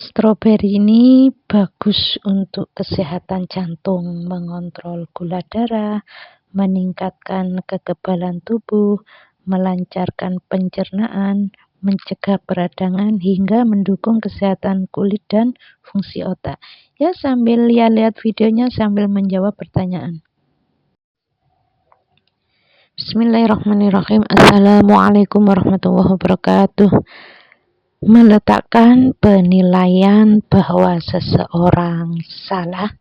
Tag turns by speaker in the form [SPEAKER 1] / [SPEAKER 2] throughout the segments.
[SPEAKER 1] Stroberi ini bagus untuk kesehatan jantung, mengontrol gula darah, meningkatkan kekebalan tubuh, melancarkan pencernaan, mencegah peradangan, hingga mendukung kesehatan kulit dan fungsi otak. Ya, sambil lihat-lihat videonya sambil menjawab pertanyaan. Bismillahirrahmanirrahim. Assalamualaikum warahmatullahi wabarakatuh. Meletakkan penilaian bahwa seseorang salah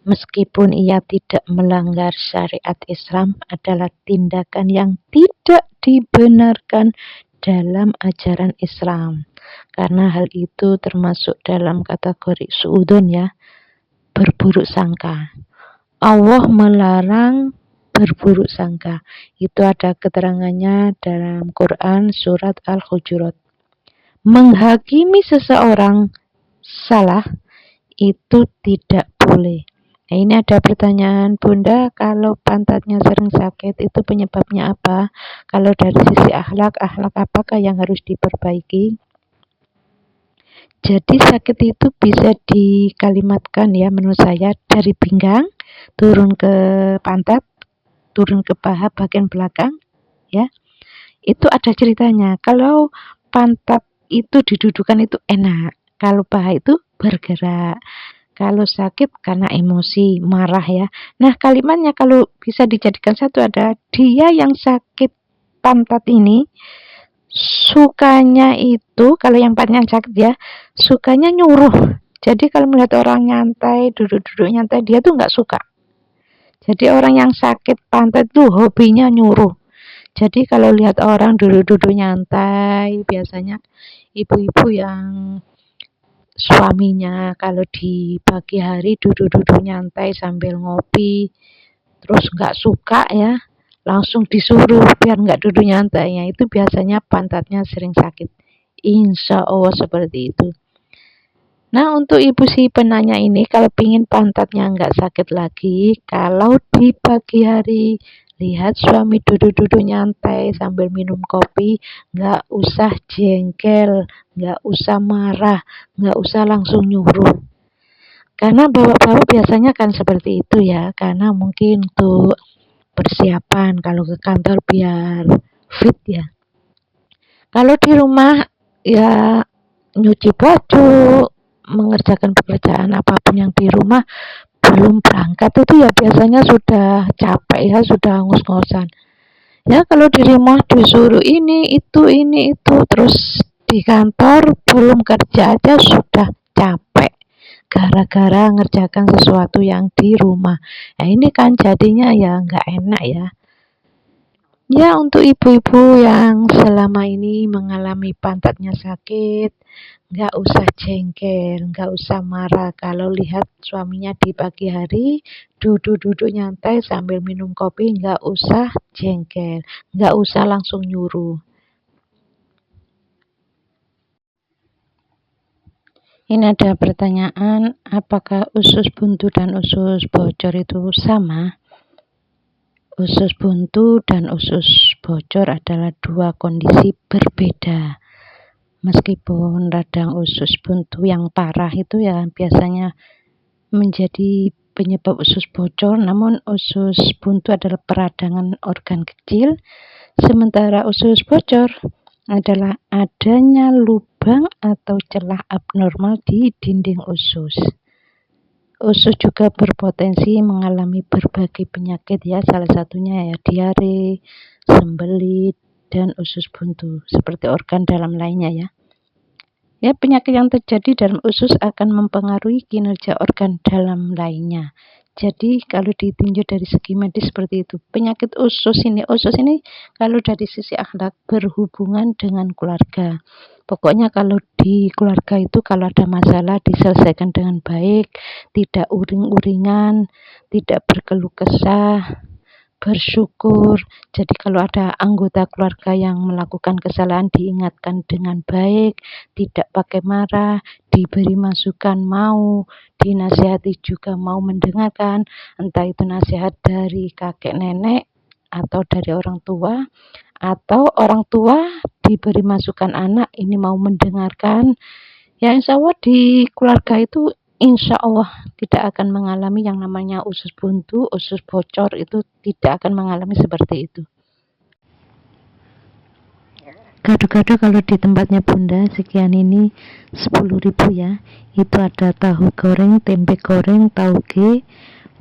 [SPEAKER 1] meskipun ia tidak melanggar syariat Islam adalah tindakan yang tidak dibenarkan dalam ajaran Islam, karena hal itu termasuk dalam kategori suudon, ya, berburuk sangka. Allah melarang berburuk sangka. Itu ada keterangannya dalam Quran surat Al-Hujurat. Menghakimi seseorang salah itu tidak boleh. Nah, ini ada pertanyaan, Bunda, kalau pantatnya sering sakit itu penyebabnya apa? Kalau dari sisi akhlak apakah yang harus diperbaiki? Jadi sakit itu bisa dikalimatkan, ya, menurut saya, dari pinggang turun ke pantat, turun ke paha bagian belakang, ya. Itu ada ceritanya. Kalau pantat itu didudukan itu enak, kalau paha itu bergerak. Kalau sakit karena emosi, marah, ya. Nah, kalimatnya kalau bisa dijadikan satu ada, dia yang sakit pantat ini sukanya itu, kalau yang panjang sakit, ya, sukanya nyuruh. Jadi kalau melihat orang nyantai, duduk-duduk nyantai, dia tuh nggak suka. Jadi orang yang sakit pantat tuh hobinya nyuruh. Jadi kalau lihat orang duduk-duduk nyantai, biasanya ibu-ibu yang suaminya kalau di pagi hari duduk-duduk nyantai sambil ngopi, terus nggak suka, ya, langsung disuruh biar nggak duduk nyantai, ya, itu biasanya pantatnya sering sakit. Insya Allah seperti itu. Nah, untuk ibu si penanya ini, kalau pingin pantatnya nggak sakit lagi, kalau di pagi hari lihat suami duduk-duduk nyantai sambil minum kopi, nggak usah jengkel, nggak usah marah, nggak usah langsung nyuruh. Karena bapak-bapak biasanya kan seperti itu, ya, karena mungkin untuk persiapan kalau ke kantor biar fit, ya. Kalau di rumah, ya, nyuci baju, mengerjakan pekerjaan apapun yang di rumah, belum berangkat itu ya biasanya sudah capek, ya, sudah ngos-ngosan. Ya, kalau di rumah disuruh ini itu, terus di kantor belum kerja aja sudah capek gara-gara ngerjakan sesuatu yang di rumah. Nah, ini kan jadinya ya nggak enak, ya. Ya, untuk ibu-ibu yang selama ini mengalami pantatnya sakit, nggak usah jengkel, nggak usah marah kalau lihat suaminya di pagi hari duduk-duduk nyantai sambil minum kopi, nggak usah jengkel, nggak usah langsung nyuruh. Ini ada pertanyaan, apakah usus buntu dan usus bocor itu sama? Usus buntu dan usus bocor adalah dua kondisi berbeda. Meskipun radang usus buntu yang parah itu ya biasanya menjadi penyebab usus bocor, namun usus buntu adalah peradangan organ kecil, sementara usus bocor adalah adanya lubang atau celah abnormal di dinding usus. Usus juga berpotensi mengalami berbagai penyakit, ya, salah satunya ya diare, sembelit, dan usus buntu, seperti organ dalam lainnya, ya. Ya, penyakit yang terjadi dalam usus akan mempengaruhi kinerja organ dalam lainnya. Jadi kalau ditinjau dari segi medis seperti itu, penyakit usus ini kalau dari sisi akhlak berhubungan dengan keluarga. Pokoknya kalau di keluarga itu kalau ada masalah diselesaikan dengan baik, tidak uring-uringan, tidak berkeluh kesah, bersyukur. Jadi kalau ada anggota keluarga yang melakukan kesalahan diingatkan dengan baik, tidak pakai marah, diberi masukan mau, dinasihati juga mau mendengarkan, entah itu nasihat dari kakek nenek atau dari orang tua, atau orang tua diberi masukan anak ini mau mendengarkan, Ya insya Allah di keluarga itu insya Allah tidak akan mengalami yang namanya usus buntu, usus bocor, itu tidak akan mengalami seperti itu. Gado-gado kalau di tempatnya Bunda sekian ini 10.000 ya. Itu ada tahu goreng, tempe goreng, tauge,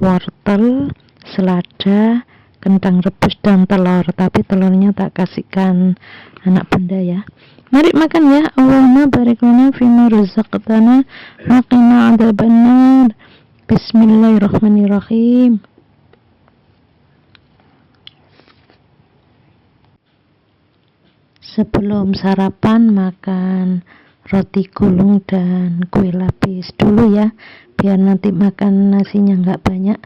[SPEAKER 1] wortel, selada, kentang rebus dan telur. Tapi telurnya tak kasihkan anak Bunda ya. Mari makan ya. Allahumma barik lana fima razaqtana wa qina adzabannar. Bismillahirrahmanirrahim. Sebelum sarapan makan roti gulung dan kue lapis dulu ya, biar nanti makan nasinya nggak banyak.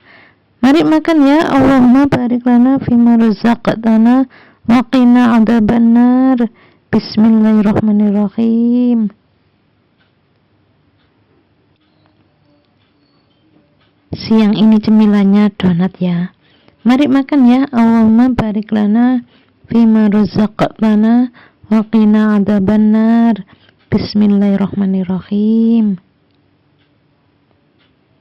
[SPEAKER 1] Mari makan ya. Allahumma barik lana fima razaqtana wa qina adzabannar. Bismillahirrahmanirrahim. Siang ini cemilannya donat ya. Mari makan ya. Allahumma barik lana fima razaqtana wa qina adzabannar. Bismillahirrahmanirrahim.